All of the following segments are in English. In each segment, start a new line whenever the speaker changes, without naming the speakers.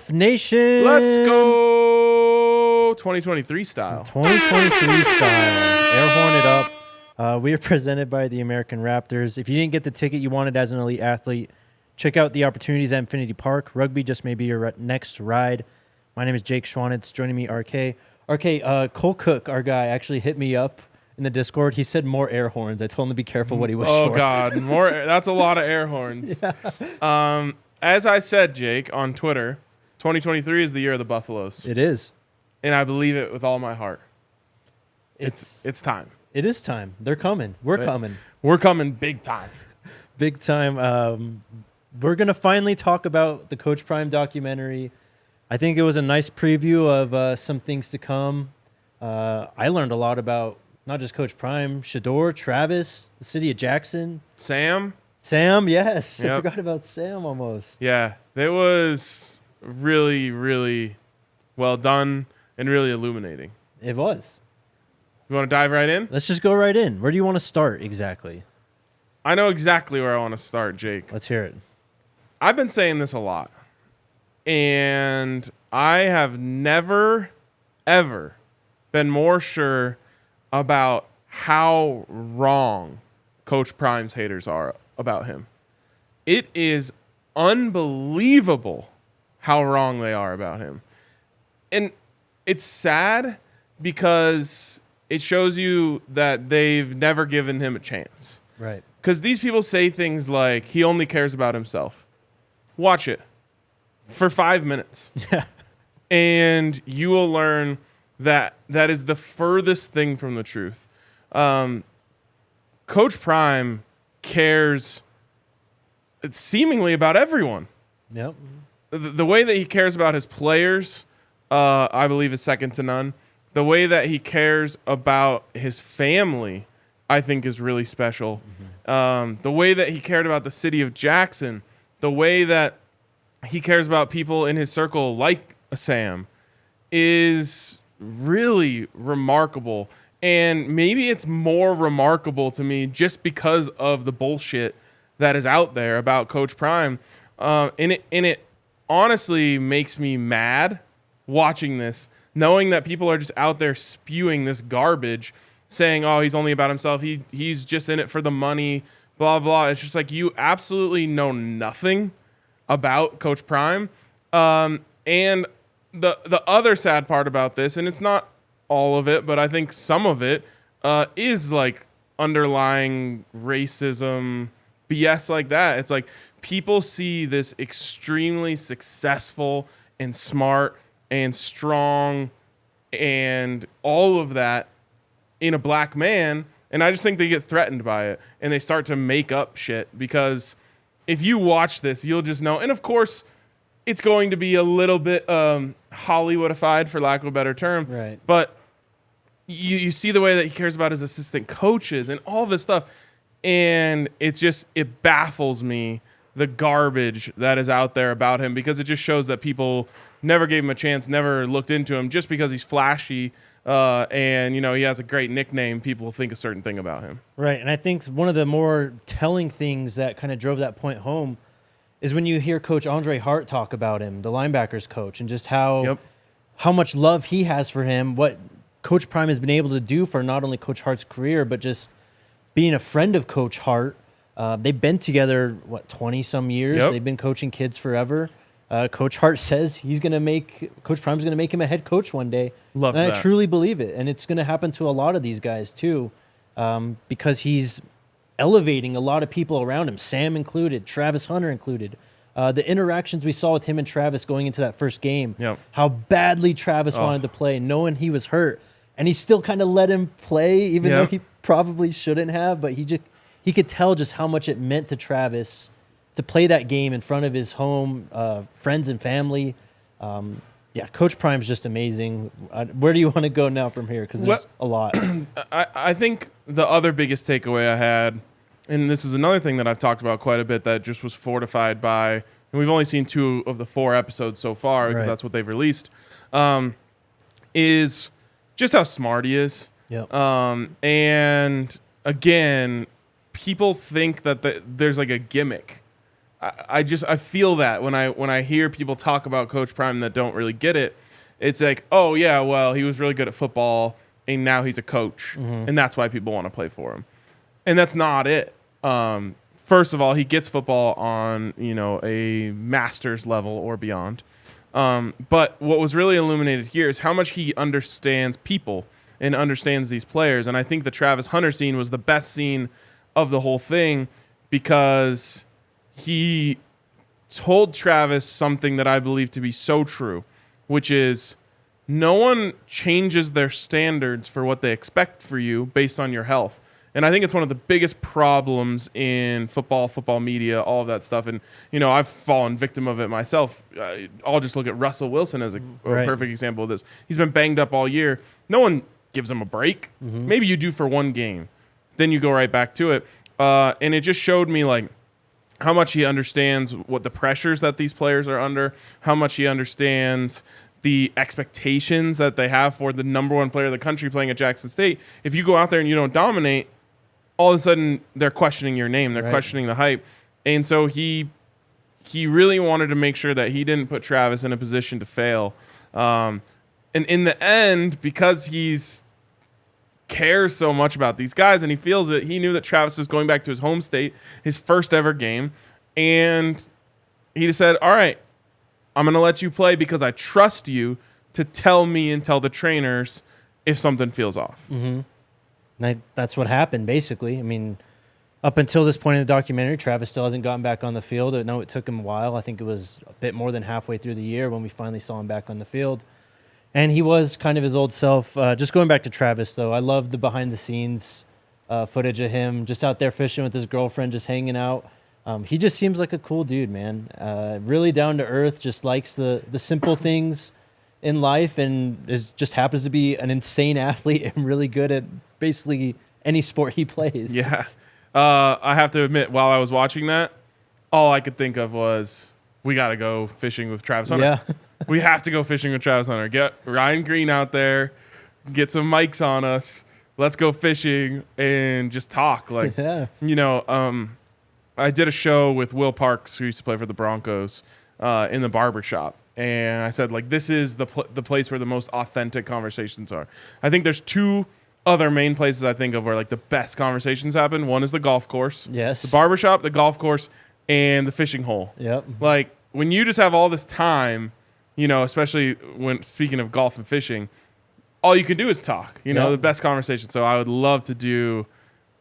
F Nation.
Let's go 2023 style.
2023 style. Air horn it up. We are presented by the American Raptors. If you didn't get the ticket you wanted as an elite athlete, check out the opportunities at Infinity Park. Rugby just may be your next ride. My name is Jake Schwanitz. Joining me, RK. Cole Cook, our guy, actually hit me up in the Discord. He said more air horns. I told him to be careful what he wished for.
Oh, God. More. That's a lot of air horns. Yeah. As I said, Jake, on Twitter, 2023 is the year of the Buffaloes.
It is.
And I believe it with all my heart. It's time.
It is time. They're coming. We're coming.
We're coming big time.
Big time. We're going to finally talk about the Coach Prime documentary. I think it was a nice preview of some things to come. I learned a lot about not just Coach Prime, Shedeur, Travis, the city of Jackson.
Sam,
yes.
Yep.
I forgot about Sam almost.
Yeah, it was really, really well done and really illuminating.
It was.
You want to dive right in?
Let's just go right in. Where do you want to start exactly?
I know exactly where I want to start, Jake.
Let's hear it.
I've been saying this a lot, and I have never, ever been more sure about how wrong Coach Prime's haters are about him. It is unbelievable how wrong they are about him. And it's sad because it shows you that they've never given him a chance.
Right.
Because these people say things like, he only cares about himself. Watch it for 5 minutes.
Yeah.
And you will learn that that is the furthest thing from the truth. Coach Prime cares seemingly about everyone.
Yep.
The way that he cares about his players, I believe, is second to none. The way that he cares about his family, I think, is really special. Mm-hmm. The way that he cared about the city of Jackson, the way that he cares about people in his circle like Sam, is really remarkable. And maybe it's more remarkable to me just because of the bullshit that is out there about Coach Prime. And it honestly makes me mad watching this, knowing that people are just out there spewing this garbage, saying, oh, he's only about himself. He's just in it for the money, blah, blah. It's just like, you absolutely know nothing about Coach Prime. And the other sad part about this, and it's not all of it, but I think some of it is like underlying racism, BS like that. It's like people see this extremely successful and smart and strong and all of that in a black man, and I just think they get threatened by it and they start to make up shit, because if you watch this, you'll just know. And of course, it's going to be a little bit Hollywoodified, for lack of a better term.
Right.
But you see the way that he cares about his assistant coaches and all this stuff. And it baffles me, the garbage that is out there about him, because it just shows that people never gave him a chance, never looked into him. Just because he's flashy and, he has a great nickname, people think a certain thing about him. Right.
And I think one of the more telling things that kind of drove that point home is when you hear Coach Andre Hart talk about him, the linebackers coach, and just how much love he has for him, what Coach Prime has been able to do for not only Coach Hart's career, but just being a friend of Coach Hart. They've been together, 20-some years?
Yep.
They've been coaching kids forever. Coach Hart says Coach Prime's going to make him a head coach one day.
Love
and
that.
I truly believe it. And it's going to happen to a lot of these guys too, because he's elevating a lot of people around him, Sam included, Travis Hunter included. The interactions we saw with him and Travis going into that first game, how badly Travis wanted to play, knowing he was hurt. And he still kind of let him play, even though he probably shouldn't have. But he could tell just how much it meant to Travis to play that game in front of his home, friends and family. Coach Prime's just amazing. Where do you want to go now from here? Because there's a lot.
I think the other biggest takeaway I had, and this is another thing that I've talked about quite a bit that just was fortified by, and we've only seen 2 of the 4 episodes so far because that's what they've released, is just how smart he is.
Yep.
And again, people think that there's like a gimmick I feel that when I hear people talk about Coach Prime that don't really get it, it's like, oh yeah, well, he was really good at football and now he's a coach, and that's why people want to play for him. And that's not it. First of all, he gets football on, a master's level or beyond. But what was really illuminated here is how much he understands people and understands these players. And I think the Travis Hunter scene was the best scene of the whole thing because he told Travis something that I believe to be so true, which is no one changes their standards for what they expect for you based on your health. And I think it's one of the biggest problems in football media, all of that stuff. And, I've fallen victim of it myself. I'll just look at Russell Wilson as a perfect example of this. He's been banged up all year. No one gives him a break. Maybe you do for one game. Then you go right back to it. And it just showed me, how much he understands what the pressures that these players are under, how much he understands the expectations that they have for the number one player of the country playing at Jackson State. If you go out there and you don't dominate, all of a sudden they're questioning your name. They're questioning the hype. And so he really wanted to make sure that he didn't put Travis in a position to fail. And in the end, because he's cares so much about these guys and he feels it, he knew that Travis was going back to his home state, his first ever game. And he just said, all right, I'm going to let you play because I trust you to tell me and tell the trainers if something feels off.
That's what happened, basically. I mean, up until this point in the documentary, Travis still hasn't gotten back on the field. I know it took him a while. I think it was a bit more than halfway through the year when we finally saw him back on the field. And he was kind of his old self. Just going back to Travis, though, I love the behind-the-scenes footage of him just out there fishing with his girlfriend, just hanging out. He just seems like a cool dude, man. Really down to earth, just likes the simple things in life, and just happens to be an insane athlete and really good at basically any sport he plays.
Yeah. I have to admit, while I was watching that, all I could think of was, we got to go fishing with Travis Hunter.
Yeah.
We have to go fishing with Travis Hunter. Get Ryan Green out there, get some mics on us. Let's go fishing and just talk. I did a show with Will Parks, who used to play for the Broncos, in the barber shop. And I said, this is the place where the most authentic conversations are. I think there's two other main places I think of where the best conversations happen. One is the golf course.
Yes.
The barber shop, the golf course, and the fishing hole.
Yep.
When you just have all this time, especially when speaking of golf and fishing, all you can do is talk, the best conversation. So I would love to do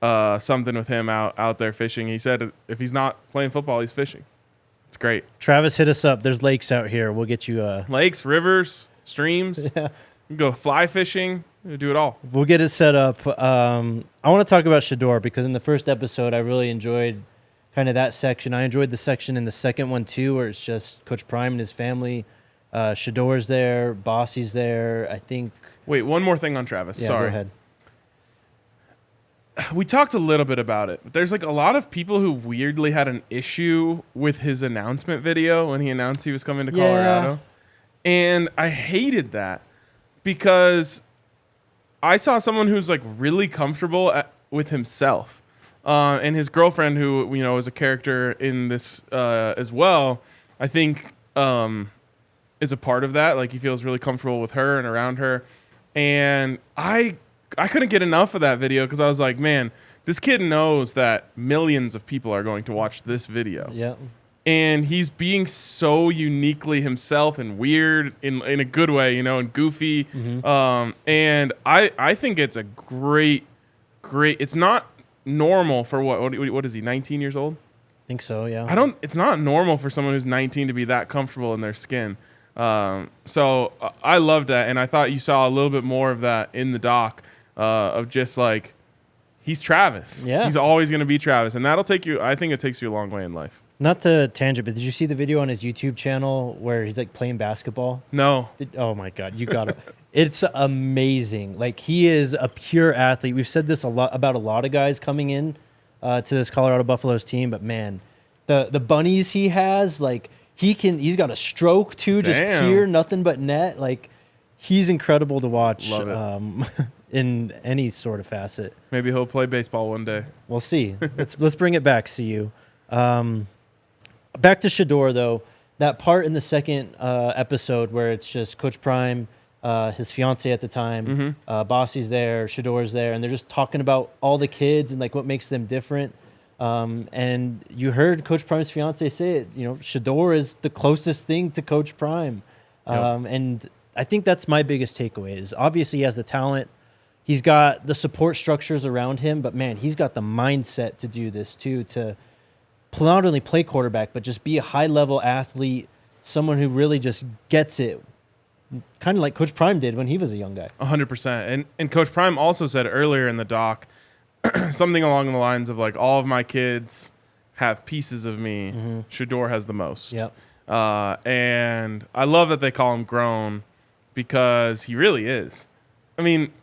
something with him out there fishing. He said if he's not playing football, he's fishing. It's great.
Travis, hit us up. There's lakes out here. We'll get you
lakes, rivers, streams.
Yeah.
You can go fly fishing. You do it all.
We'll get it set up. I want to talk about Shedeur because in the first episode, I really enjoyed kind of that section. I enjoyed the section in the second one too, where it's just Coach Prime and his family. Shedeur's there, Bossy's there. I think.
Wait, one more thing on Travis.
Yeah,
Sorry.
go ahead.
We talked a little bit about it. There's a lot of people who weirdly had an issue with his announcement video when he announced he was coming to Colorado. And I hated that because I saw someone who's really comfortable with himself. And his girlfriend, who, is a character in this as well, I think is a part of that. He feels really comfortable with her and around her. And I couldn't get enough of that video because I was like, man, this kid knows that millions of people are going to watch this video.
Yeah.
And he's being so uniquely himself and weird in a good way, and goofy. Mm-hmm. And I think it's a great, it's not normal for what is he, 19 years old?
I think so, yeah.
It's not normal for someone who's 19 to be that comfortable in their skin. So I loved that. And I thought you saw a little bit more of that in the doc. Of just he's Travis.
Yeah.
He's always going to be Travis. And I think it takes you a long way in life.
Not to tangent, but did you see the video on his YouTube channel where he's playing basketball?
No.
Oh my God, you got it. It's amazing. He is a pure athlete. We've said this a lot about a lot of guys coming in to this Colorado Buffaloes team, but man, the bunnies he has, he's got a stroke too, just pure nothing but net. He's incredible to watch.
Love it.
In any sort of facet.
Maybe he'll play baseball one day.
We'll see. Let's bring it back, CU. back to Shedeur, though, that part in the second episode where it's just Coach Prime, his fiance at the time, Bossy's there, Shedeur's there, and they're just talking about all the kids and like what makes them different. And you heard Coach Prime's fiance say it, Shedeur is the closest thing to Coach Prime. And I think that's my biggest takeaway is obviously he has the talent. He's got the support structures around him, but man, he's got the mindset to do this too, to not only play quarterback, but just be a high-level athlete, someone who really just gets it, kind of like Coach Prime did when he was a young guy.
100%. And Coach Prime also said earlier in the doc something along the lines of like, all of my kids have pieces of me. Shedeur has the most.
Yep.
And I love that they call him grown because he really is. I mean,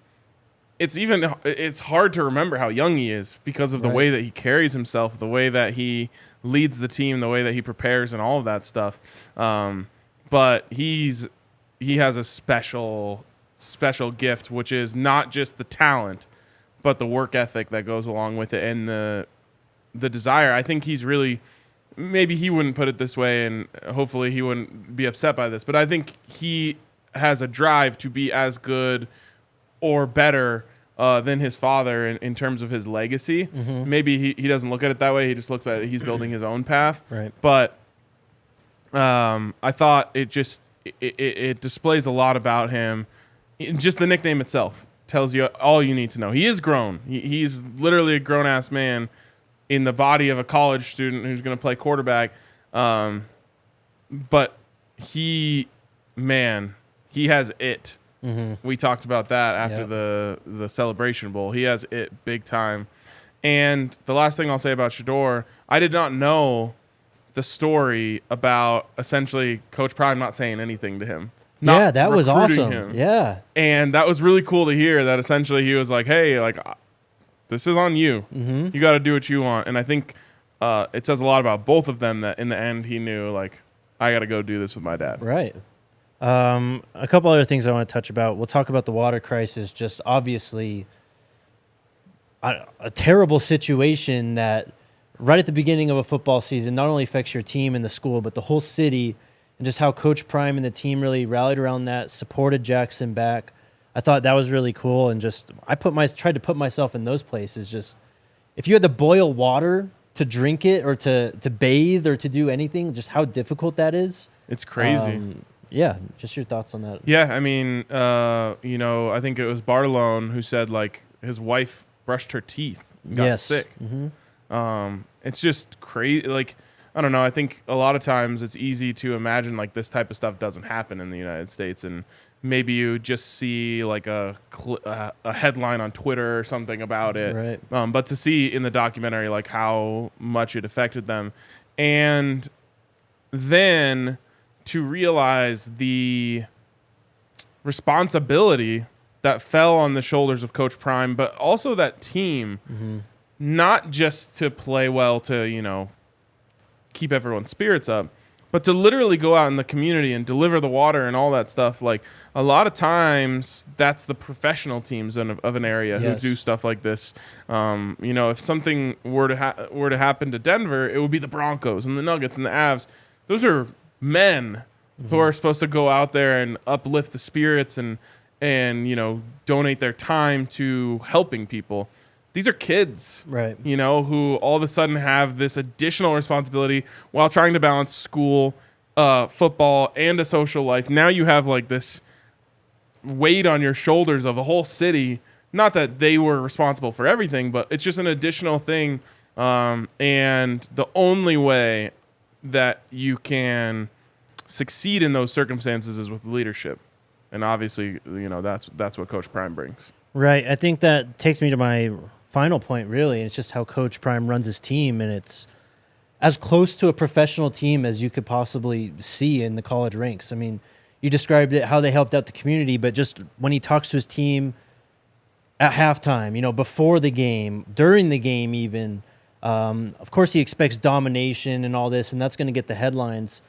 it's hard to remember how young he is because of the way that he carries himself, the way that he leads the team, the way that he prepares and all of that stuff. But he has a special gift, which is not just the talent, but the work ethic that goes along with it and the desire. I think he's really, maybe he wouldn't put it this way, and hopefully he wouldn't be upset by this, but I think he has a drive to be as good or better than his father in terms of his legacy. Maybe he doesn't look at it that way. He just looks at it, he's building his own path.
Right.
But I thought it displays a lot about him. Just the nickname itself tells you all you need to know. He is grown. He's literally a grown-ass man in the body of a college student who's going to play quarterback. But he has it. We talked about that after the Celebration Bowl. He has it big time. And the last thing I'll say about Shedeur, I did not know the story about essentially Coach Prime not saying anything to him.
That was awesome.
Him.
Yeah.
And that was really cool to hear that essentially he was like, hey, like, this is on you. You got to do what you want. And I think it says a lot about both of them that in the end he knew, like, I got to go do this with my dad.
Right. A couple other things I want to touch about. We'll talk about the water crisis, just obviously a terrible situation that right at the beginning of a football season not only affects your team and the school, but the whole city, and just how Coach Prime and the team really rallied around that, supported Jackson back. I thought that was really cool, and just tried to put myself in those places. Just if you had to boil water to drink it or to bathe or to do anything, just how difficult that is.
It's crazy.
Yeah, just your thoughts on that.
Yeah, I mean, I think it was Bartolone who said, like, his wife brushed her teeth, got sick. It's just crazy. Like, I don't know. I think a lot of times it's easy to imagine, like, this type of stuff doesn't happen in the United States, and maybe you just see, like, a headline on Twitter or something about it.
Right.
But to see in the documentary, like, how much it affected them. And then to realize the responsibility that fell on the shoulders of Coach Prime, but also that team, not just to play well to, keep everyone's spirits up, but to literally go out in the community and deliver the water and all that stuff. Like, a lot of times that's the professional teams of an area who do stuff like this. If something were to happen to Denver, it would be the Broncos and the Nuggets and the Avs. Those are men who are supposed to go out there and uplift the spirits and donate their time to helping people. These are kids,
right?
Who all of a sudden have this additional responsibility while trying to balance school, football, and a social life. Now you have like this weight on your shoulders of a whole city. Not that they were responsible for everything, but it's just an additional thing. And the only way that you can succeed in those circumstances is with leadership. And obviously, that's what Coach Prime brings.
Right. I think that takes me to my final point, really. It's just how Coach Prime runs his team, and it's as close to a professional team as you could possibly see in the college ranks. I mean, you described it, how they helped out the community, but just when he talks to his team at halftime, before the game, during the game even, of course he expects domination and all this, and that's going to get the headlines.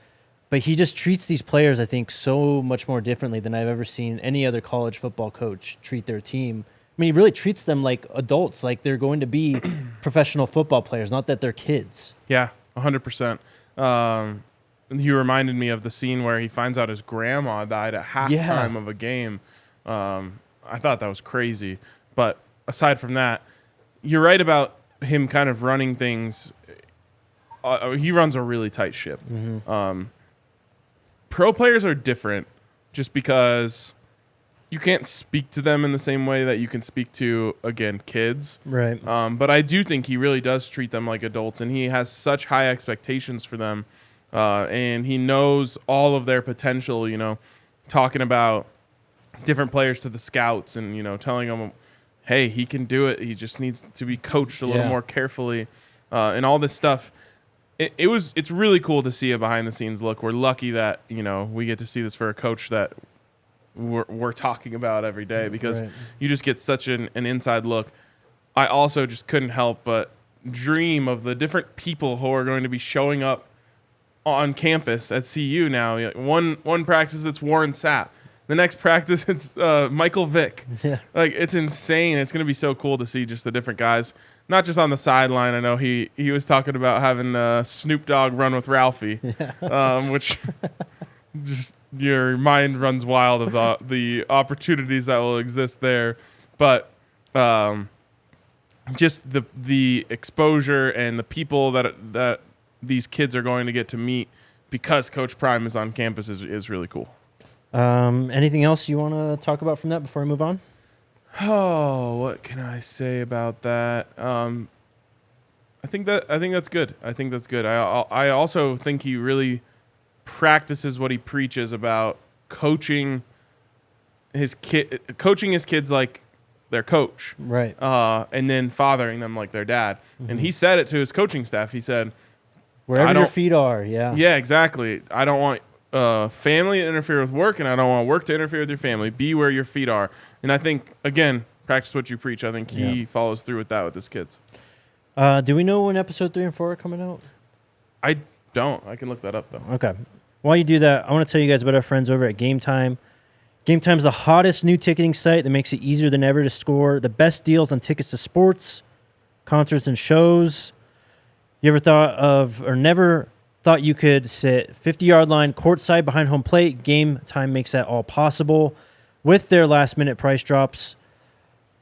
But he just treats these players, I think, so much more differently than I've ever seen any other college football coach treat their team. I mean, he really treats them like adults, like they're going to be professional football players, not that they're kids.
Yeah, 100%. You reminded me of the scene where he finds out his grandma died at halftime of a game. I thought that was crazy. But aside from that, you're right about him kind of running things. He runs a really tight ship. Pro players are different just because you can't speak to them in the same way that you can speak to, again, kids.
Right.
But I do think he really does treat them like adults, and he has such high expectations for them. And he knows all of their potential, talking about different players to the scouts and, telling them, hey, he can do it. He just needs to be coached a little more carefully and all this stuff. It's really cool to see a behind the scenes look. We're lucky that, we get to see this for a coach that we're talking about every day because you just get such an inside look. I also just couldn't help but dream of the different people who are going to be showing up on campus at CU now. One practice, it's Warren Sapp. The next practice, it's Michael Vick. Yeah. It's insane. It's going to be so cool to see just the different guys, not just on the sideline. I know he was talking about having Snoop Dogg run with Ralphie, which just your mind runs wild of the opportunities that will exist there. But just the exposure and the people that these kids are going to get to meet because Coach Prime is on campus is really cool.
Anything else you want to talk about from that before I move on?
Oh, what can I say about that? I think that's good. I also think he really practices what he preaches about coaching his kids like their coach,
right?
And then fathering them like their dad. And he said it to his coaching staff. He said,
"Wherever your feet are, yeah,
exactly. I don't want family to interfere with work, and I don't want work to interfere with your family. Be where your feet are." And I think, again, practice what you preach. I think he follows through with that with his kids.
Do we know when episode 3 and 4 are coming out?
I don't. I can look that up, though.
Okay. While you do that, I want to tell you guys about our friends over at Game Time. Game Time is the hottest new ticketing site that makes it easier than ever to score the best deals on tickets to sports, concerts, and shows. You ever thought of or never thought you could sit 50-yard line courtside behind home plate? Game Time makes that all possible with their last-minute price drops.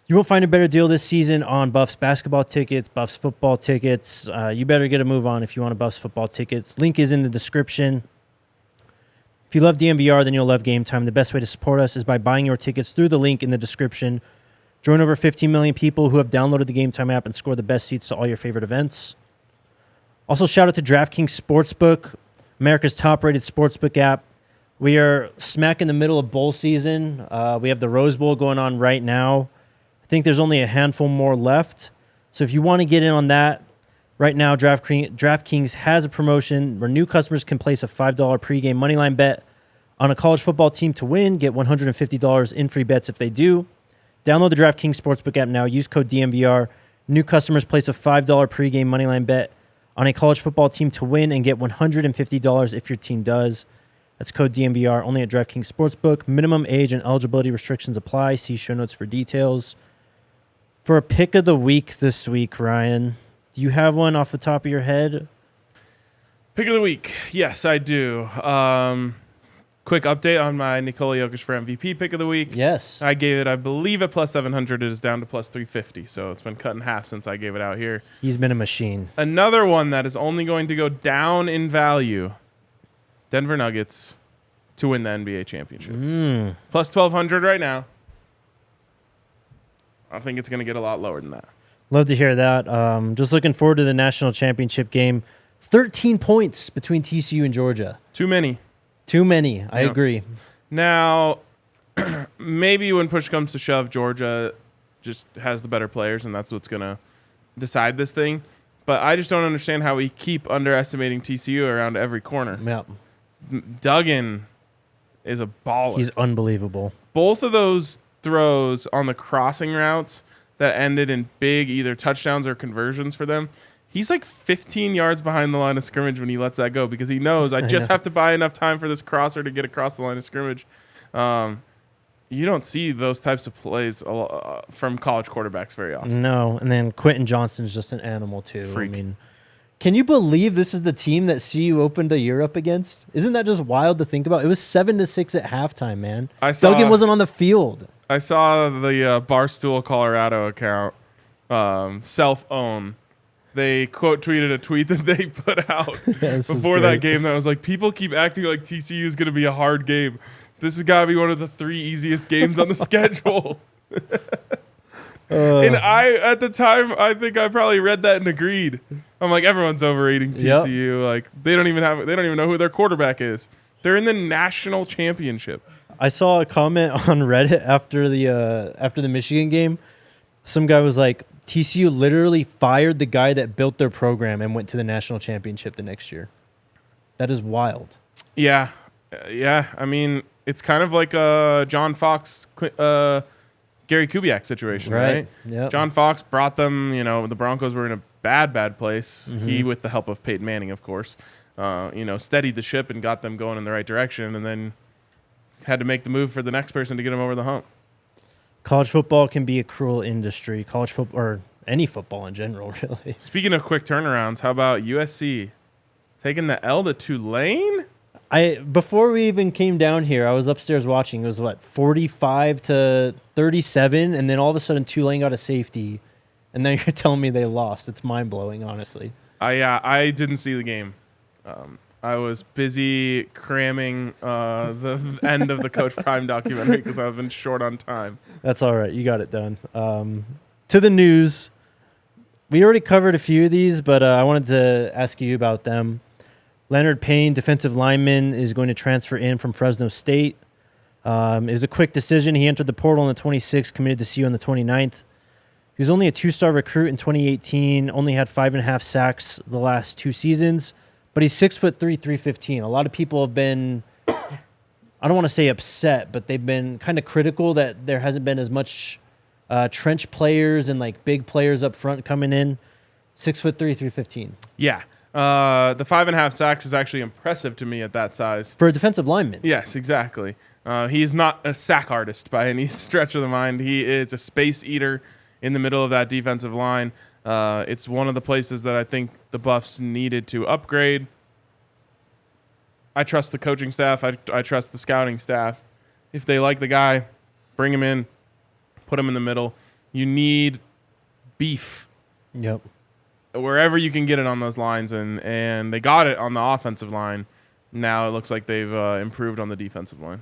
You won't find a better deal this season on Buffs basketball tickets, Buffs football tickets. You better get a move on if you want a Buffs football tickets. Link is in the description. If you love DNVR, then you'll love Game Time. The best way to support us is by buying your tickets through the link in the description. Join over 15 million people who have downloaded the Game Time app and score the best seats to all your favorite events. Also, shout out to DraftKings Sportsbook, America's top-rated sportsbook app. We are smack in the middle of bowl season. We have the Rose Bowl going on right now. I think there's only a handful more left. So if you want to get in on that, right now DraftKings has a promotion where new customers can place a $5 pregame moneyline bet on a college football team to win, get $150 in free bets if they do. Download the DraftKings Sportsbook app now. Use code DNVR. New customers place a $5 pregame moneyline bet on a college football team to win and get $150 if your team does. That's code DNVR only at DraftKings Sportsbook. Minimum age and eligibility restrictions apply. See show notes for details. For a pick of the week this week, Ryan, do you have one off the top of your head?
Pick of the week. Yes, I do. Quick update on my Nikola Jokic for MVP pick of the week.
Yes.
I gave it, I believe, at plus 700. It is down to plus 350, so it's been cut in half since I gave it out here.
He's been a machine.
Another one that is only going to go down in value, Denver Nuggets to win the NBA championship. Plus 1,200 right now. I think it's going to get a lot lower than that.
Love to hear that. Just looking forward to the national championship game. 13 points between TCU and Georgia.
Too many.
Too many. I agree.
Now, maybe when push comes to shove, Georgia just has the better players, and that's what's going to decide this thing. But I just don't understand how we keep underestimating TCU around every corner.
Yep.
Duggan is a baller.
He's unbelievable.
Both of those throws on the crossing routes that ended in big either touchdowns or conversions for them, he's like 15 yards behind the line of scrimmage when he lets that go because he knows I just have to buy enough time for this crosser to get across the line of scrimmage. You don't see those types of plays from college quarterbacks very often.
No, and then Quentin Johnston's just an animal too.
Freak.
I mean, Can you believe this is the team that CU opened a year up against? Isn't that just wild to think about? It was 7-6 at halftime, man. Duggan wasn't on the field.
I saw the Barstool Colorado account, self-own. They quote tweeted a tweet that they put out before that game that was like, people keep acting like TCU is going to be a hard game. This has got to be one of the 3 easiest games on the schedule. And at the time, I think I probably read that and agreed. I'm like, everyone's overrating TCU. Yep. Like they don't even know who their quarterback is. They're in the national championship.
I saw a comment on Reddit after the Michigan game. Some guy was like, TCU literally fired the guy that built their program and went to the national championship the next year. That is wild.
Yeah. I mean, it's kind of like a John Fox, Gary Kubiak situation, right?
Yep.
John Fox brought them, the Broncos were in a bad place. Mm-hmm. He, with the help of Peyton Manning, of course, steadied the ship and got them going in the right direction, and then had to make the move for the next person to get them over the hump.
College football can be a cruel industry. College football, or any football in general, really. Speaking
of quick turnarounds, how about USC taking the L to Tulane?
Before we even came down here, I was upstairs watching. It was 45-37, and then all of a sudden Tulane got a safety, and then you're telling me they lost. It's mind blowing, honestly.
I didn't see the game. I was busy cramming the end of the Coach Prime documentary because I've been short on time.
That's all right. You got it done. To the news. We already covered a few of these, but I wanted to ask you about them. Leonard Payne, defensive lineman, is going to transfer in from Fresno State. It was a quick decision. He entered the portal on the 26th, committed to CU on the 29th. He was only a 2-star recruit in 2018, only had 5.5 sacks the last 2 seasons. But he's 6'3", 315. A lot of people have been, I don't want to say upset, but they've been kind of critical that there hasn't been as much trench players and big players up front coming in. 6'3", 315.
Yeah. The 5.5 sacks is actually impressive to me at that size.
For a defensive lineman.
Yes, exactly. He's not a sack artist by any stretch of the mind. He is a space eater in the middle of that defensive line. It's one of the places that I think the Buffs needed to upgrade. I trust the coaching staff. I trust the scouting staff. If they like the guy, bring him in, put him in the middle. You need beef.
Yep.
Wherever you can get it on those lines, and they got it on the offensive line. Now it looks like they've improved on the defensive line.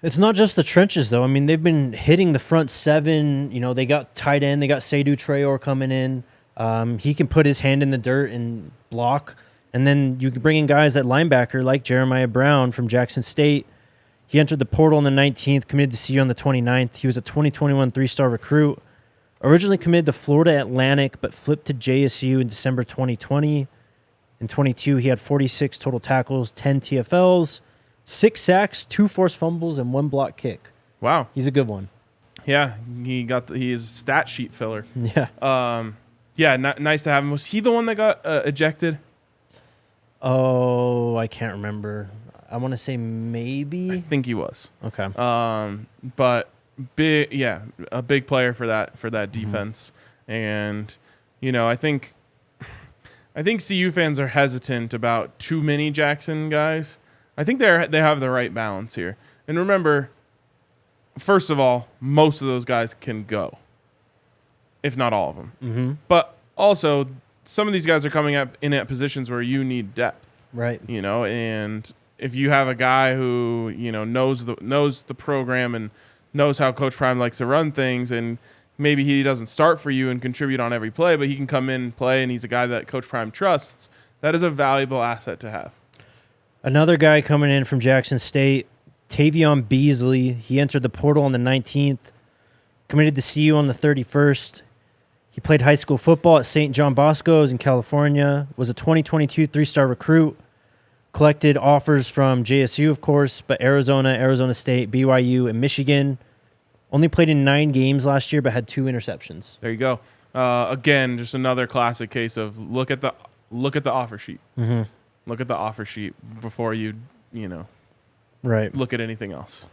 It's not just the trenches, though. I mean, they've been hitting the front seven. They got tight end. They got Shedeur Sanders coming in. He can put his hand in the dirt and block. And then you can bring in guys at linebacker like Jeremiah Brown from Jackson State. He entered the portal on the 19th, committed to CU on the 29th. He was a 2021 3-star recruit. Originally committed to Florida Atlantic, but flipped to JSU in December 2020. In 22, he had 46 total tackles, 10 TFLs, 6 sacks, 2 forced fumbles, and 1 block kick.
Wow.
He's a good one.
Yeah, he is a stat sheet filler.
Yeah.
Nice to have him. Was he the one that got ejected?
Oh, I can't remember. I want to say maybe.
I think he was.
Okay.
But a big player for that defense. And I think CU fans are hesitant about too many Jackson guys. I think they have the right balance here. And remember, first of all, most of those guys can go, if not all of them.
Mm-hmm.
But also, some of these guys are coming up in at positions where you need depth.
Right.
And if you have a guy who knows the program and knows how Coach Prime likes to run things, and maybe he doesn't start for you and contribute on every play, but he can come in and play, and he's a guy that Coach Prime trusts, that is a valuable asset to have.
Another guy coming in from Jackson State, Tavion Beasley. He entered the portal on the 19th, committed to CU on the 31st. He played high school football at St. John Bosco's in California, was a 2022 3-star recruit, collected offers from JSU, of course, but Arizona, Arizona State, BYU, and Michigan. Only played in 9 games last year, but had 2 interceptions.
There you go. Again, just another classic case of look at the offer sheet.
Mm-hmm.
Look at the offer sheet before you
right.
look at anything else.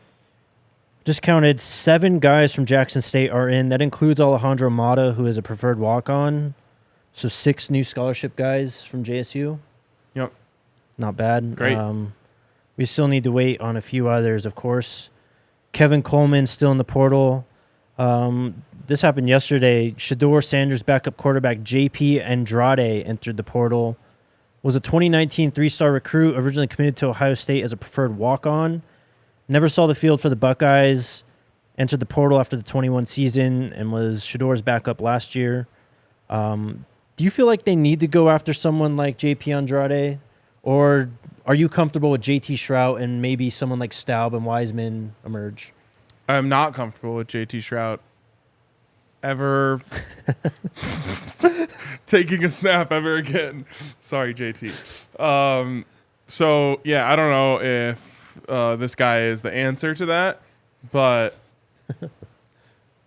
Just counted 7 guys from Jackson State are in. That includes Alejandro Mata, who is a preferred walk-on. So 6 new scholarship guys from JSU.
Yep.
Not bad.
Great.
We still need to wait on a few others, of course. Kevin Coleman still in the portal. This happened yesterday. Shedeur Sanders backup quarterback JP Andrade entered the portal. Was a 2019 3-star recruit, originally committed to Ohio State as a preferred walk-on. Never saw the field for the Buckeyes. Entered the portal after the 21 season and was Shedeur's backup last year. Do you feel like they need to go after someone like JP Andrade? Or are you comfortable with JT Shrout and maybe someone like Staub and Wiseman emerge?
I'm not comfortable with JT Shrout ever taking a snap ever again. Sorry, JT. So, yeah, I don't know if this guy is the answer to that, but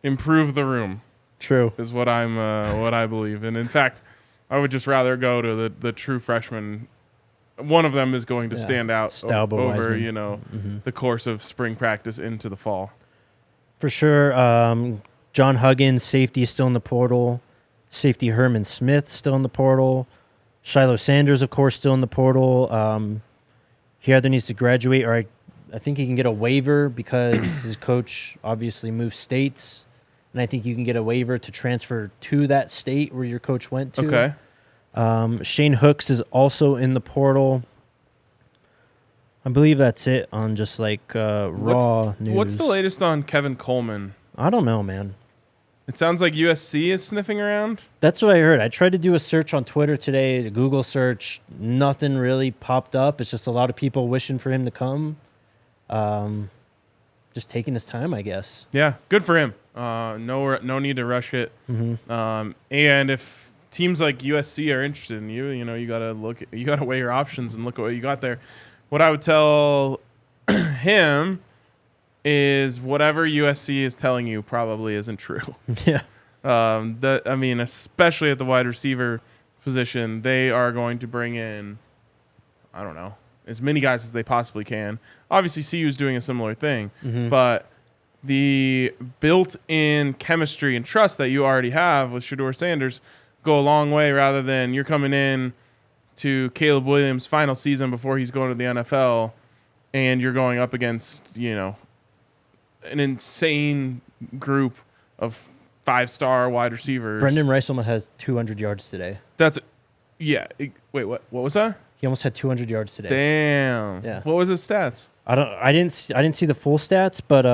improve the room.
True.
Is what I believe. And in fact, I would just rather go to the true freshman. One of them is going to stand out
Staub or
over,
Wiseman.
the course of spring practice into the fall.
For sure. John Huggins, safety, is still in the portal. Safety Herman Smith, still in the portal. Shedeur Sanders, of course, still in the portal. He either needs to graduate or I think he can get a waiver because his coach obviously moved states. And I think you can get a waiver to transfer to that state where your coach went to.
Okay.
Shane Hooks is also in the portal. I believe that's it on just like raw news.
What's the latest on Kevin Coleman?
I don't know, man.
It sounds like USC is sniffing around.
That's what I heard. I tried to do a search on Twitter today, a Google search. Nothing really popped up. It's just a lot of people wishing for him to come. Just taking his time, I guess.
Yeah, good for him. No need to rush it.
Mm-hmm.
And if teams like USC are interested in you, you gotta weigh your options and look at what you got there. What I would tell him is whatever USC is telling you probably isn't true.
Yeah.
Especially at the wide receiver position, they are going to bring in, I don't know, as many guys as they possibly can. Obviously, CU is doing a similar thing, but the built-in chemistry and trust that you already have with Shedeur Sanders go a long way rather than you're coming in to Caleb Williams' final season before he's going to the NFL and you're going up against, an insane group of 5-star wide receivers.
Brendan Rice almost has 200 yards today.
Wait, what was that?
He almost had 200 yards today.
Damn.
Yeah.
What was his stats?
I didn't see the full stats, but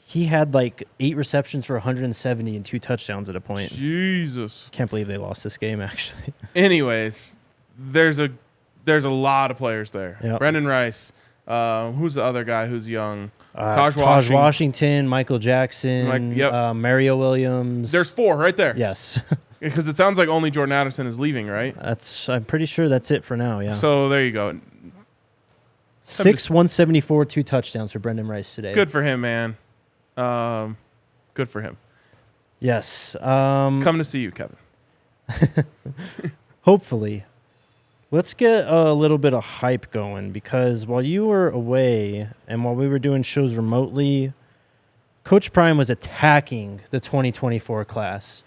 he had like 8 receptions for 170 and 2 touchdowns at a point.
Jesus.
Can't believe they lost this game, actually.
Anyways, there's a lot of players there.
Yep.
Brendan Rice. Who's the other guy who's young?
Taj Washington, Michael Jackson,
Yep.
Mario Williams.
There's 4 right there.
Yes.
Because it sounds like only Jordan Addison is leaving, right?
I'm pretty sure that's it for now, yeah.
So there you go.
174, 2 touchdowns for Brendan Rice today.
Good for him, man. Good for him.
Yes.
Come to see you, Kevin.
Hopefully. Let's get a little bit of hype going because while you were away and while we were doing shows remotely, Coach Prime was attacking the 2024 class.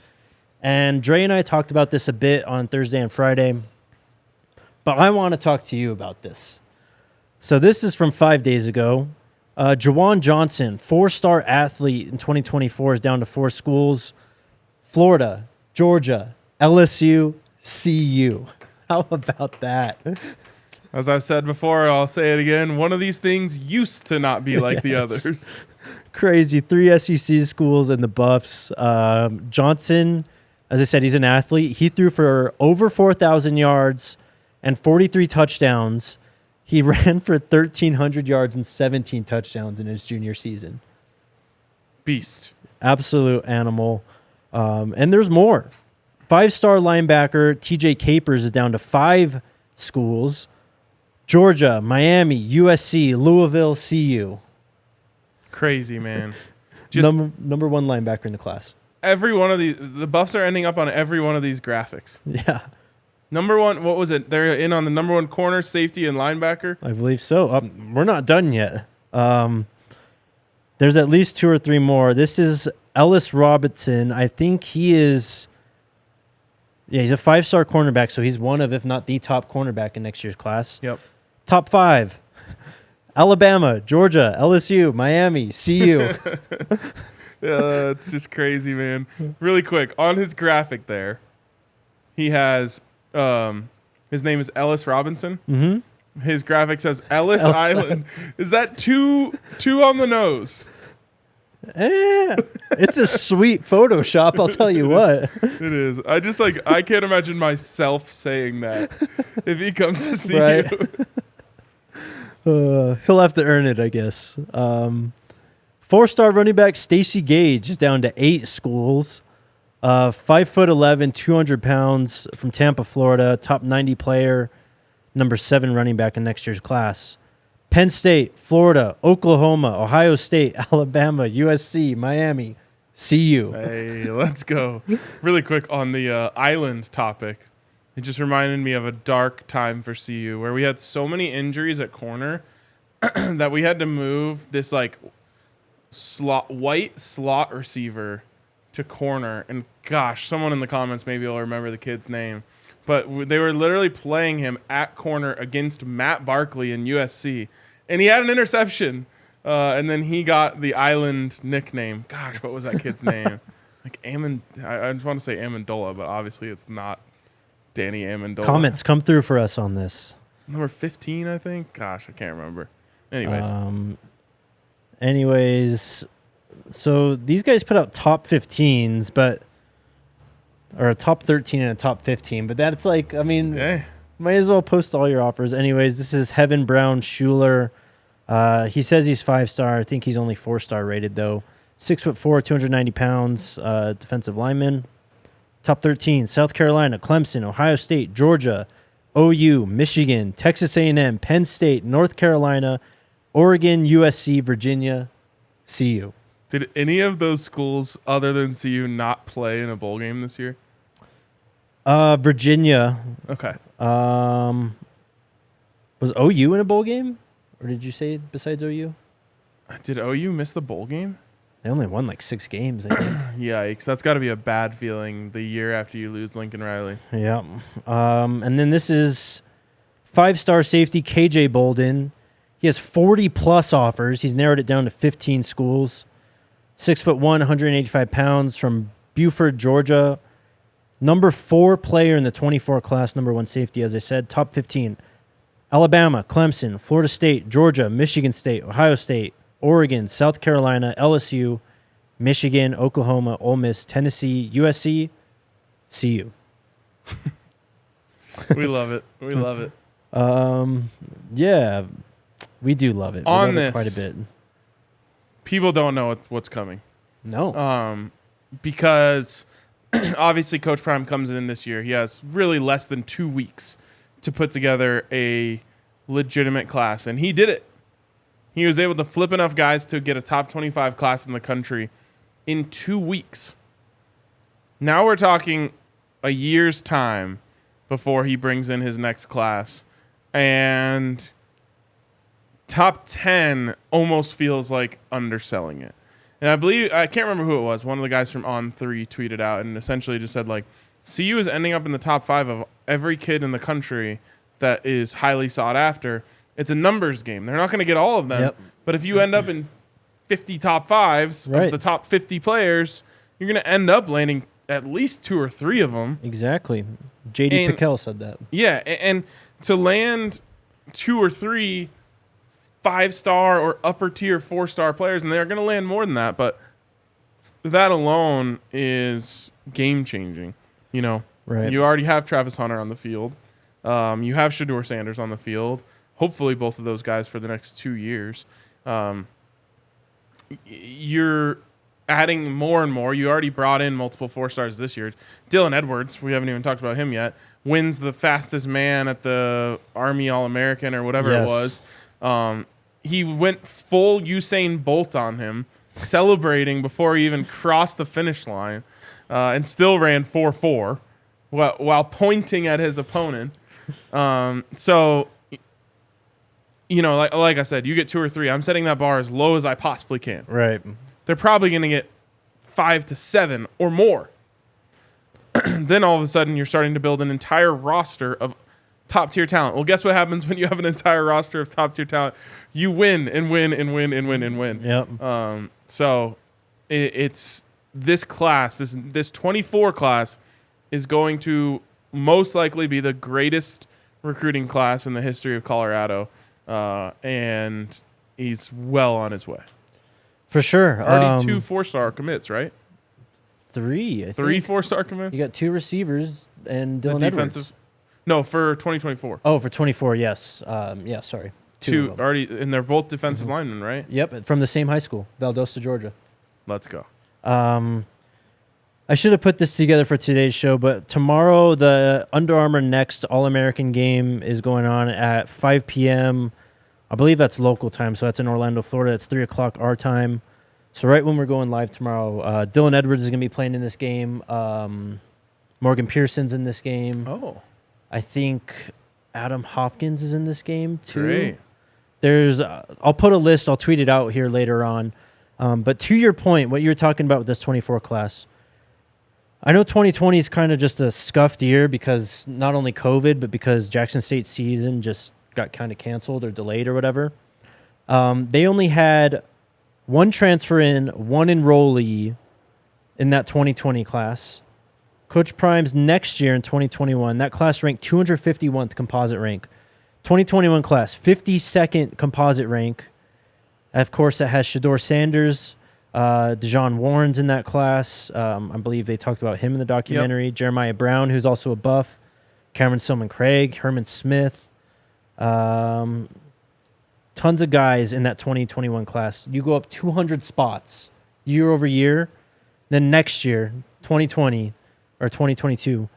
And Dre and I talked about this a bit on Thursday and Friday, but I want to talk to you about this. So this is from 5 days ago. Jawan Johnson, 4-star athlete in 2024, is down to 4 schools: Florida, Georgia, LSU, CU. How about that?
As I've said before, I'll say it again. One of these things used to not be like the others.
Crazy. 3 SEC schools and the Buffs. Johnson, as I said, he's an athlete. He threw for over 4,000 yards and 43 touchdowns. He ran for 1,300 yards and 17 touchdowns in his junior season.
Beast.
Absolute animal. And there's more. 5-star linebacker TJ Capers is down to 5 schools: Georgia, Miami, USC, Louisville, CU.
Crazy, man. Just
number 1 linebacker in the class.
every one of the Buffs are ending up on every one of these graphics.
Yeah.
Number one, what was it? They're in on the number one corner, safety, and linebacker.
I believe so. We're not done yet. There's at least 2 or 3 more. This is Ellis Robinson. I think he is Yeah, he's a 5-star cornerback, so he's one of, if not the top cornerback in next year's class.
Yep.
Top 5. Alabama, Georgia, LSU, Miami, CU.
Yeah, it's just crazy, man. Really quick, on his graphic there, he has his name is Ellis Robinson.
Mm-hmm.
His graphic says Ellis Island. Is that two on the nose?
It's a sweet Photoshop, I'll tell you what.
It is. I can't imagine myself saying that if he comes to see
Right.
you.
He'll have to earn it, I guess. 4-star running back Stacey Gage is down to 8 schools. 5'11", 200 pounds from Tampa, Florida. Top 90 player, number 7 running back in next year's class. Penn State, Florida, Oklahoma, Ohio State, Alabama, USC, Miami, CU.
Hey, let's go. Really quick on the island topic. It just reminded me of a dark time for CU where we had so many injuries at corner that we had to move this like white slot receiver to corner. And gosh, someone in the comments maybe will remember the kid's name. But they were literally playing him at corner against Matt Barkley in USC. And he had an interception. And then he got the island nickname. Gosh, what was that kid's name? Like I just want to say Amendola, but obviously it's not Danny Amendola.
Comments come through for us on this.
Number 15, I think. Gosh, I can't remember.
Anyways, so these guys put out top 15s, or a top 13 and a top 15, but that's like, I mean, might as well post all your offers. Anyways, this is Heaven Brown Schuler. He says he's 5-star. I think he's only 4-star rated though. 6'4", 290 pounds, defensive lineman. Top 13, South Carolina, Clemson, Ohio State, Georgia, OU, Michigan, Texas A&M, Penn State, North Carolina, Oregon, USC, Virginia, CU.
Did any of those schools other than CU not play in a bowl game this year?
Virginia.
Okay.
Was OU in a bowl game? Or did you say besides OU?
Did OU miss the bowl game?
They only won like 6 games, I think.
Yikes. That's got to be a bad feeling the year after you lose Lincoln Riley.
Yeah. And then this is 5-star safety KJ Bolden. He has 40-plus offers. He's narrowed it down to 15 schools. 6'1", 185 pounds from Buford, Georgia. Number 4 player in the 24 class, number 1 safety, as I said. Top 15. Alabama, Clemson, Florida State, Georgia, Michigan State, Ohio State, Oregon, South Carolina, LSU, Michigan, Oklahoma, Ole Miss, Tennessee, USC, CU.
We love it. We love it.
Yeah, we do love it. We
On
love
this,
it quite a bit.
People don't know what's coming.
No.
Because obviously Coach Prime comes in this year. He has really less than 2 weeks to put together a legitimate class, and he did it. He was able to flip enough guys to get a top 25 class in the country in 2 weeks. Now we're talking a year's time before he brings in his next class, and top 10 almost feels like underselling it. And I can't remember who it was. One of the guys from On3 tweeted out and essentially just said, like, CU is ending up in the top 5 of every kid in the country that is highly sought after. It's a numbers game. They're not going to get all of them.
Yep.
But if you end up in 50 top 5s of the top 50 players, you're going to end up landing at least 2 or 3 of them.
Exactly. J.D. Pickell said that.
Yeah, and to land 2 or 3 5-star or upper tier 4-star players, and they're going to land more than that, but that alone is game changing. You know, You already have Travis Hunter on the field. You have Shedeur Sanders on the field. Hopefully both of those guys for the next 2 years. You're adding more and more. You already brought in multiple 4-stars this year. Dylan Edwards, we haven't even talked about him yet, wins the fastest man at the Army All-American or whatever it was. He went full Usain Bolt on him, celebrating before he even crossed the finish line, and still ran 4.4 while pointing at his opponent. So, you know, like I said, you get 2 or 3. I'm setting that bar as low as I possibly can.
Right.
They're probably going to get 5 to 7 or more. then all of a sudden you're starting to build an entire roster of top tier talent. Well, guess what happens when you have an entire roster of top tier talent? You win and win and win and win and win.
Yep.
So it's this class, this 24 class is going to most likely be the greatest recruiting class in the history of Colorado. And he's well on his way.
For sure.
Already 2 4-star commits, right?
3, I think.
3 4-star commits?
You got 2 receivers and Dylan Edwards.
No, for 2024.
Oh, for 24, yes. Yeah, sorry.
2 already, and they're both defensive linemen, right?
Yep, from the same high school, Valdosta, Georgia.
Let's go.
I should have put this together for today's show, but tomorrow the Under Armour Next All-American game is going on at 5 p.m. I believe that's local time, so that's in Orlando, Florida. It's 3 o'clock our time. So right when we're going live tomorrow, Dylan Edwards is going to be playing in this game. Morgan Pearson's in this game.
Oh.
I think Adam Hopkins is in this game too.
Great.
There's, I'll put a list. I'll tweet it out here later on. But to your point, what you were talking about with this 24 class, I know 2020 is kind of just a scuffed year because not only COVID, but because Jackson State's season just got kind of canceled or delayed or whatever. They only had 1 transfer in, 1 enrollee in that 2020 class. Coach Prime's next year in 2021, that class ranked 251th composite rank. 2021 class, 52nd composite rank. Of course, that has Shedeur Sanders, Dejon Warren's in that class. I believe they talked about him in the documentary. Yep. Jeremiah Brown, who's also a buff. Cameron Silman-Craig, Herman Smith. Tons of guys in that 2021 class. You go up 200 spots year over year. Then next year, 2020 or 2022,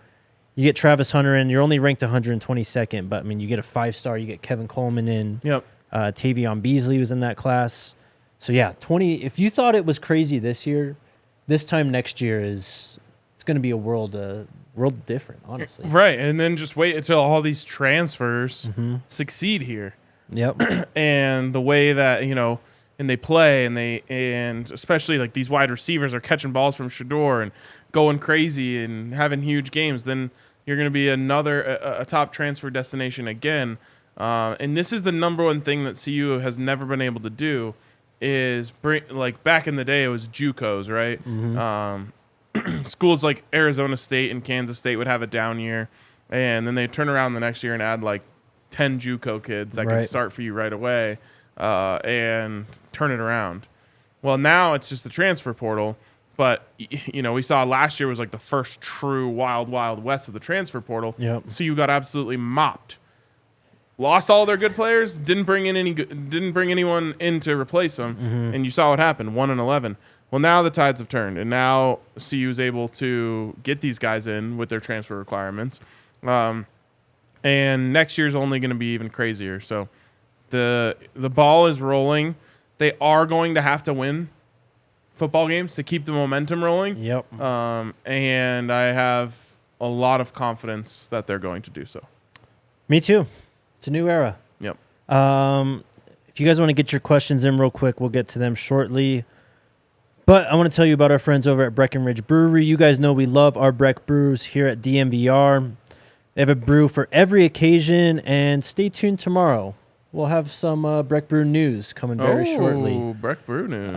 you get Travis Hunter in. You're only ranked 122nd, but I mean, you get a 5-star. You get Kevin Coleman in.
Yep.
Tavion Beasley was in that class. So yeah, 20. If you thought it was crazy this year, this time next year it's going to be a world different, honestly.
Right, and then just wait until all these transfers succeed here.
Yep.
And the way that and they play, and especially like these wide receivers are catching balls from Shedeur and going crazy and having huge games, then you're going to be a top transfer destination again. And this is the number one thing that CU has never been able to do is bring, like back in the day, it was JUCOs, right? Mm-hmm. Schools like Arizona State and Kansas State would have a down year, and then they turn around the next year and add like 10 JUCO kids that can start for you right away and turn it around. Well, now it's just the transfer portal, but we saw last year was like the first true wild west of the transfer portal.
Yep.
So you got absolutely mopped. Lost all their good players, didn't bring anyone in to replace them, and you saw what happened, 1-11. Well, now the tides have turned, and now CU is able to get these guys in with their transfer requirements, and next year's only going to be even crazier. So the ball is rolling. They are going to have to win football games to keep the momentum rolling.
Yep.
And I have a lot of confidence that they're going to do so.
Me too. It's a new era.
Yep.
If you guys want to get your questions in real quick, we'll get to them shortly. But I want to tell you about our friends over at Breckenridge Brewery. You guys know we love our Breck brews here at DNVR. They have a brew for every occasion, and stay tuned tomorrow. We'll have some Breck Brew news coming very shortly.
Oh, Breck Brew news.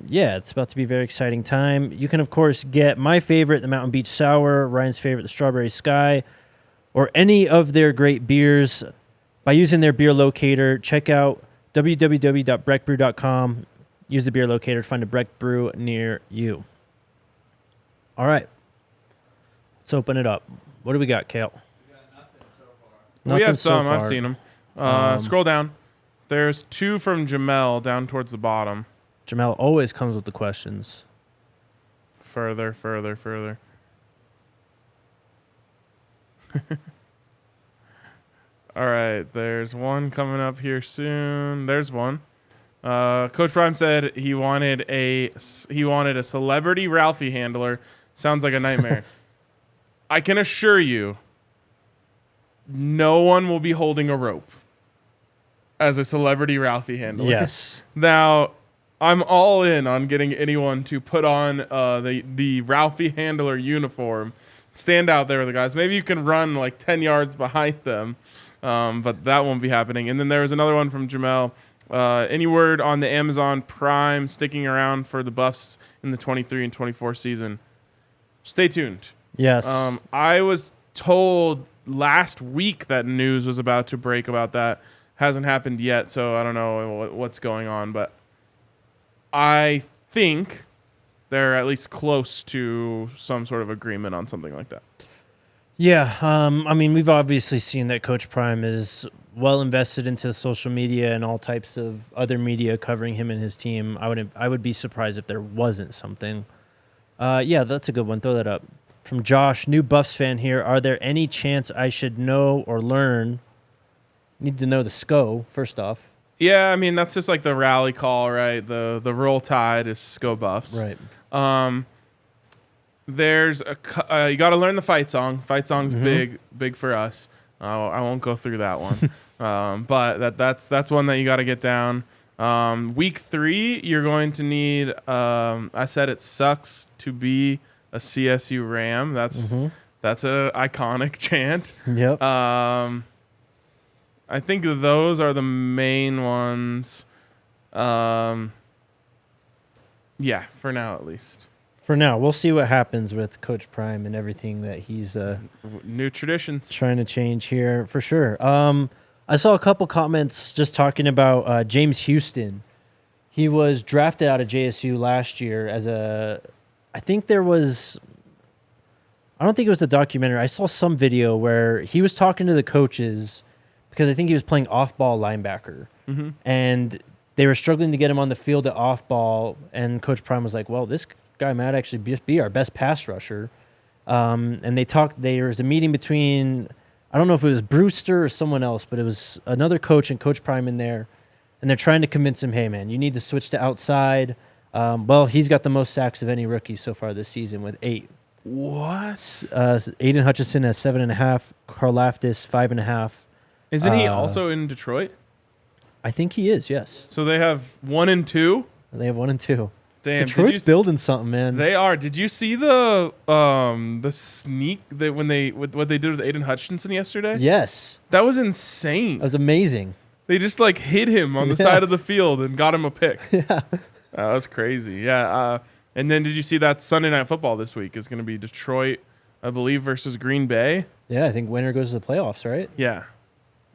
Yeah, it's about to be a very exciting time. You can, of course, get my favorite, the Mountain Beach Sour, Ryan's favorite, the Strawberry Sky, or any of their great beers by using their beer locator. Check out www.breckbrew.com. Use the beer locator to find a Breck Brew near you. All right. Let's open it up. What do we got, Kale?
We got nothing so far. We have some. I've seen them. Scroll down. There's 2 from Jamel down towards the bottom.
Jamel always comes with the questions.
Further. All right, there's one coming up here soon. There's one. Coach Prime said he wanted a celebrity Ralphie handler. Sounds like a nightmare. I can assure you, no one will be holding a rope as a celebrity Ralphie handler.
Yes.
Now, I'm all in on getting anyone to put on the Ralphie handler uniform stand out there with the guys. Maybe you can run like 10 yards behind them, but that won't be happening. And then there was another one from Jamel. Any word on the Amazon Prime sticking around for the Buffs in the 23 and 24 season? Stay tuned.
Yes.
I was told last week that news was about to break about that. Hasn't happened yet, so I don't know what's going on, but I think they're at least close to some sort of agreement on something like that.
Yeah, I mean, we've obviously seen that Coach Prime is well invested into social media and all types of other media covering him and his team. I would be surprised if there wasn't something. Yeah, that's a good one. Throw that up. From Josh, new Buffs fan here. Are there any chance I should know or learn? Need to know the SCO, first off.
Yeah, I mean, that's just like the rally call, right? The roll tide is Go Buffs.
Right.
There's you got to learn the fight song. Fight song's big for us. I won't go through that one, but that's one that you got to get down. Week 3, you're going to need. I said it sucks to be a CSU Ram. That's a iconic chant.
Yep.
I think those are the main ones. Yeah, for now at least.
For now, we'll see what happens with Coach Prime and everything that he's
new traditions
trying to change here for sure. I saw a couple comments just talking about James Houston. He was drafted out of JSU last year as I don't think it was the documentary. I saw some video where he was talking to the coaches because I think he was playing off-ball linebacker. And they were struggling to get him on the field at off-ball, and Coach Prime was like, well, this guy might actually be our best pass rusher. And there was a meeting between, I don't know if it was Brewster or someone else, but it was another coach and Coach Prime in there, and they're trying to convince him, hey, man, you need to switch to outside. Well, he's got the most sacks of any rookie so far this season with 8.
What?
Aiden Hutchinson has 7.5, Karlaftis 5.5.
Isn't he also in Detroit?
I think he is, yes.
So they have 1 and 2?
They have 1 and 2.
Damn,
Detroit's building something, man.
They are. Did you see the sneak what they did with Aiden Hutchinson yesterday?
Yes.
That was insane.
That was amazing.
They just like hit him on the side of the field and got him a pick.
Yeah.
That was crazy. Yeah. And then did you see that Sunday Night Football this week is going to be Detroit, I believe, versus Green Bay?
Yeah, I think winner goes to the playoffs, right?
Yeah.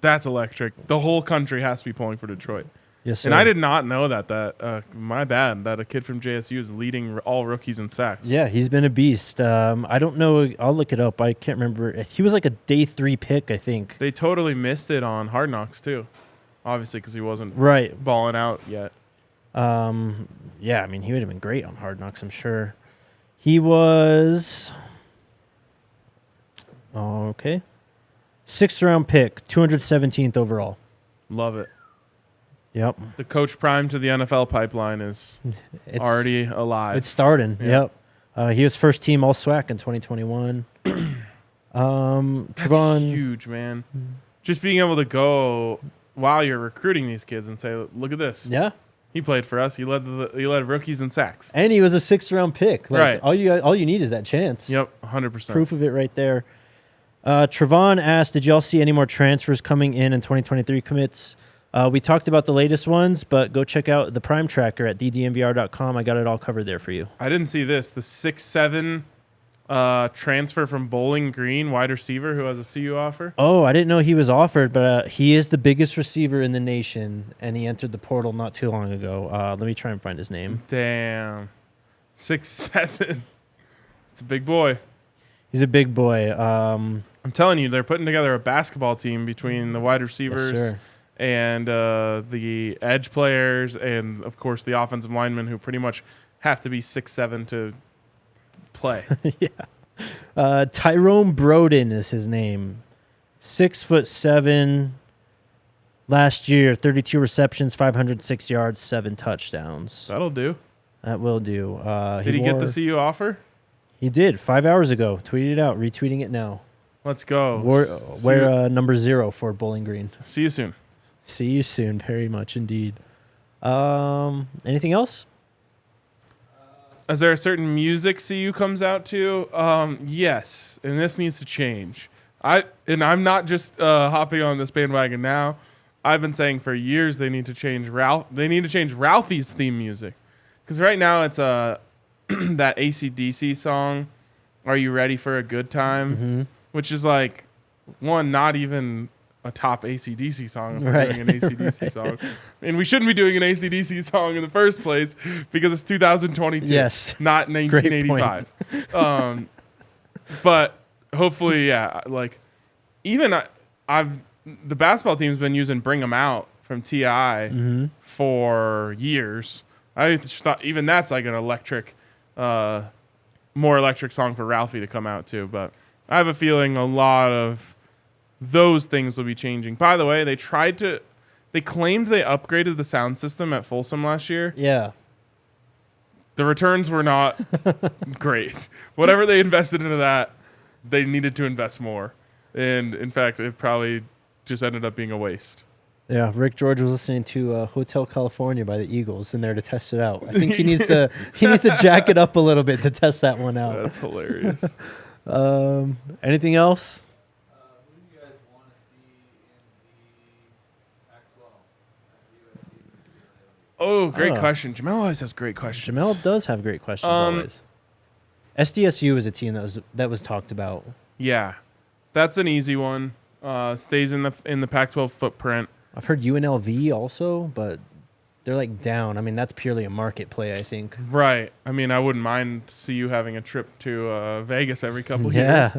That's electric. The whole country has to be pulling for Detroit.
Yes, sir.
And I did not know that my bad, that a kid from JSU is leading all rookies in sacks.
Yeah, he's been a beast. I don't know. I'll look it up. I can't remember. He was like a day 3 pick, I think.
They totally missed it on Hard Knocks, too. Obviously, because he wasn't balling out yet.
Yeah, I mean, he would have been great on Hard Knocks, I'm sure. He was... okay. 6th round pick, 217th overall.
Love it.
Yep.
The Coach Prime to the NFL pipeline is already alive.
It's starting. Yeah. Yep. He was first team All-SWAC in 2021.
That's huge, man. Just being able to go while you're recruiting these kids and say, "Look at this.
Yeah.
He played for us. He led rookies in sacks,
and he was a 6th round pick. Like,
right.
All you need is that chance.
Yep. 100%.
Proof of it right there. Trevon asked, "Did y'all see any more transfers coming in 2023 commits?" We talked about the latest ones, but go check out the Prime Tracker at ddnvr.com. I got it all covered there for you.
I didn't see this. The 6'7" transfer from Bowling Green, wide receiver who has a CU offer.
Oh, I didn't know he was offered, but he is the biggest receiver in the nation, and he entered the portal not too long ago. Let me try and find his name.
Damn. 6'7". It's a big boy.
He's a big boy.
I'm telling you, they're putting together a basketball team between the wide receivers and the edge players and, of course, the offensive linemen who pretty much have to be 6'7" to play.
Yeah. Tyrone Broden is his name. 6'7". Last year, 32 receptions, 506 yards, 7 touchdowns.
That'll do.
That will do.
Did he get the CU offer?
He did 5 hours ago. Tweeted it out. Retweeting it now.
Let's go.
Wear number 0 for Bowling Green.
See you soon.
See you soon. Very much indeed. Anything else?
Is there a certain music CU comes out to? Yes, and this needs to change. I'm not just hopping on this bandwagon now. I've been saying for years they need to change Ralphie's theme music, because right now it's that AC/DC song, "Are You Ready for a Good Time," which is like not even a top AC/DC song if we're doing an AC/DC song. And we shouldn't be doing an AC/DC song in the first place because it's 2022.
Yes.
Not 1985. But hopefully, yeah, like even the basketball team's been using Bring 'Em Out from T.I. For years. I just thought even that's like an more electric song for Ralphie to come out to. But I have a feeling a lot of those things will be changing. By the way, they claimed they upgraded the sound system at Folsom last year.
Yeah.
The returns were not great. Whatever they invested into that, they needed to invest more. And in fact, it probably just ended up being a waste.
Yeah, Rick George was listening to Hotel California by the Eagles in there to test it out. I think he needs to jack it up a little bit to test that one out.
That's hilarious.
Anything else?
Oh, great question. Jamel always has great questions.
Jamel does have great questions always. SDSU is a team that was talked about.
Yeah, that's an easy one. Stays in the Pac-12 footprint.
I've heard UNLV also, but they're like down. I mean, that's purely a market play, I think.
Right. I mean, I wouldn't mind you having a trip to Vegas every couple years.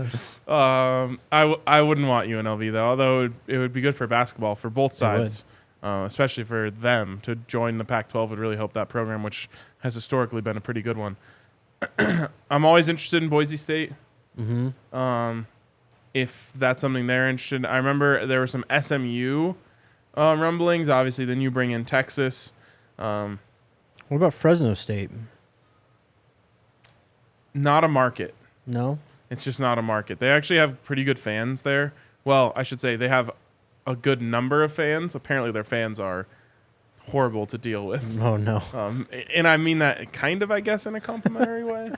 I wouldn't want UNLV though, although it would be good for basketball for both sides. Especially for them to join the Pac-12 would really help that program, which has historically been a pretty good one. I'm always interested in Boise State. If that's something they're interested in. I remember there were some SMU rumblings. Obviously, then you bring in Texas.
What about Fresno State?
Not a market.
No?
It's just not a market. They actually have pretty good fans there. Well, I should say they have a good number of fans. Apparently their fans are horrible to deal with.
Oh, no.
And I mean that kind of, I guess, in a complimentary way.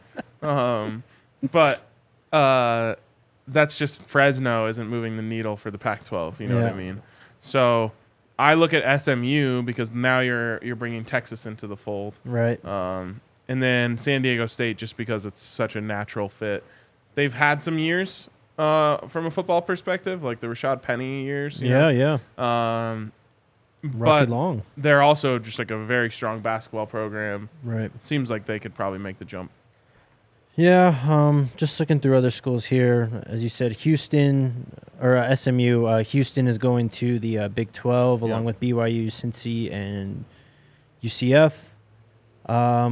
But that's just Fresno isn't moving the needle for the Pac-12. You know what I mean? So I look at SMU because now you're bringing Texas into the fold.
Right.
And then San Diego State just because it's such a natural fit. They've had some years from a football perspective, like the Rashad Penny years. You know? But
Long.
They're also just like a very strong basketball program.
Right.
It seems like they could probably make the jump.
Yeah, just looking through other schools here. As you said, Houston, or SMU, Houston is going to the Big 12 along with BYU, Cincy, and UCF. Yeah,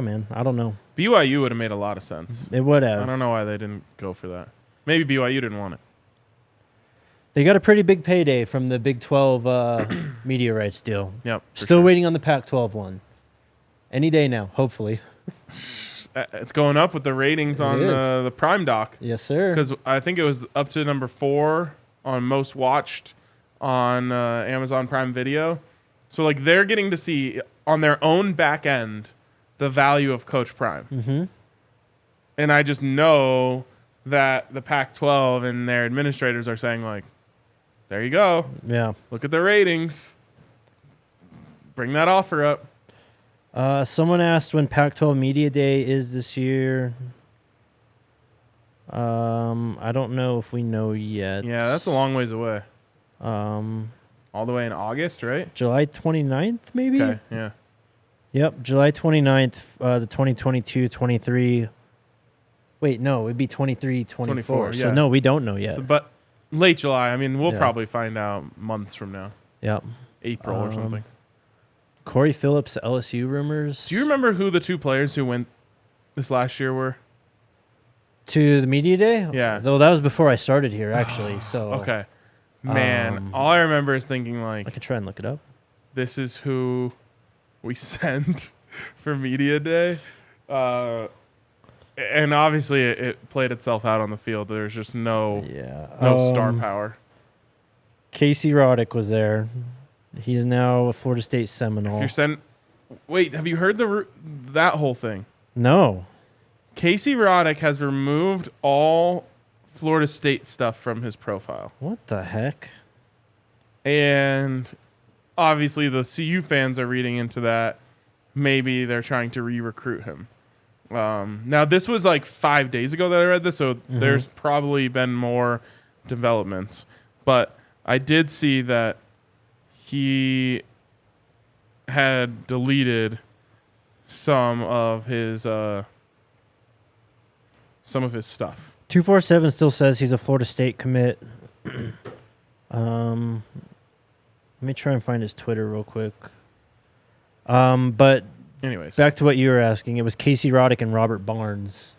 man. I don't know.
BYU would have made a lot of sense.
It would have.
I don't know why they didn't go for that. Maybe BYU didn't want it.
They got a pretty big payday from the Big 12 media rights deal.
Yep.
Still waiting on the Pac-12 one. Any day now, hopefully.
It's going up with the ratings on the Prime doc.
Yes, sir.
Because I think it was up to number 4 on most watched on Amazon Prime Video. So like they're getting to see on their own back end the value of Coach Prime.
Mm-hmm.
And I just know that the Pac-12 and their administrators are saying like, there you go.
Yeah.
Look at the ratings. Bring that offer up.
Someone asked when Pac-12 Media Day is this year. I don't know if we know yet.
Yeah, that's a long ways away.
All
the way in August, right?
July 29th, maybe?
Okay, yeah.
Yep, July 29th, the 2022-23. Wait, no, it'd be 23-24. So, no, we don't know yet.
So, but late July. I mean, we'll probably find out months from now.
Yep.
April or something.
Corey Phillips, LSU rumors.
Do you remember who the 2 players who went this last year were?
To the media day?
Yeah.
Though that was before I started here, actually. So
okay. Man, all I remember is thinking like,
I could try and look it up.
This is who we sent for media day. And obviously it played itself out on the field. There's just no star power.
Casey Roddick was there. He is now a Florida State Seminole.
Wait, have you heard that whole thing?
No.
Casey Roddick has removed all Florida State stuff from his profile.
What the heck?
And obviously the CU fans are reading into that. Maybe they're trying to re-recruit him. Now, this was like 5 days ago that I read this, so there's probably been more developments. But I did see that he had deleted some of his stuff.
247 still says he's a Florida State commit. Let me try and find his Twitter real quick. But
anyways,
back to what you were asking. It was Casey Roddick and Robert Barnes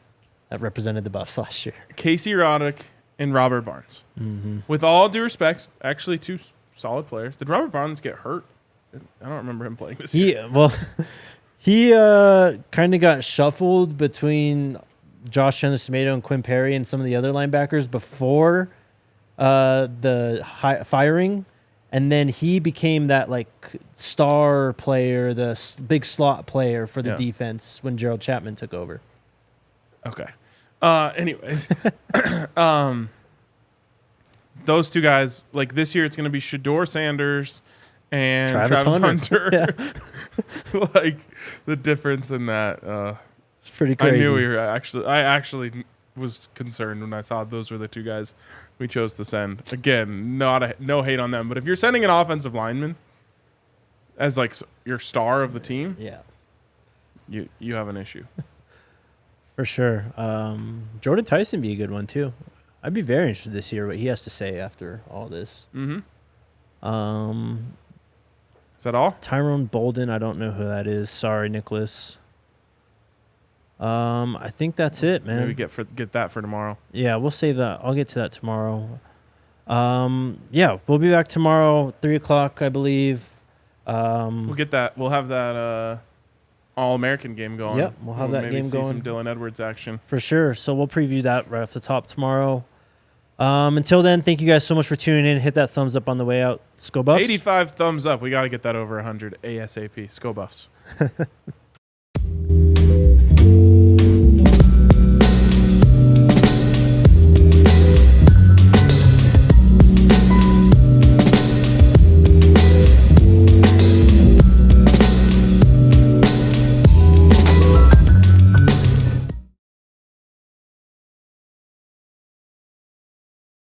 that represented the Buffs last year.
Casey Roddick and Robert Barnes.
Mm-hmm.
With all due respect, actually two solid players. Did Robert Barnes get hurt? I don't remember him playing this year.
He kind of got shuffled between Josh Chandler-Tomato and Quinn Perry and some of the other linebackers before the firing. And then he became that like star player, the big slot player for the defense when Gerald Chapman took over.
Okay. Anyways, those two guys, like this year, it's going to be Shedeur Sanders and Travis Hunter. Yeah. Like the difference in that.
It's pretty crazy.
I knew I actually was concerned when I saw those were the two guys we chose to send. Again, no hate on them, but if you're sending an offensive lineman as like your star of the team,
yeah,
you have an issue.
For sure. Jordan Tyson be a good one too. I'd be very interested this year what he has to say after all this.
Mm-hmm. Is that all?
Tyrone Bolden, I don't know who that is. Sorry, Nicholas. I think that's it, man.
Maybe get that for tomorrow.
Yeah, we'll save that. I'll get to that tomorrow. Yeah, we'll be back tomorrow, 3:00, I believe.
We'll get that. We'll have that All-American game going.
Yep, we'll have that game going.
Some Dylan Edwards action.
For sure. So we'll preview that right off the top tomorrow. Until then, thank you guys so much for tuning in. Hit that thumbs up on the way out. Let's go Buffs.
85 thumbs up. We got to get that over 100 ASAP. Let's go Buffs.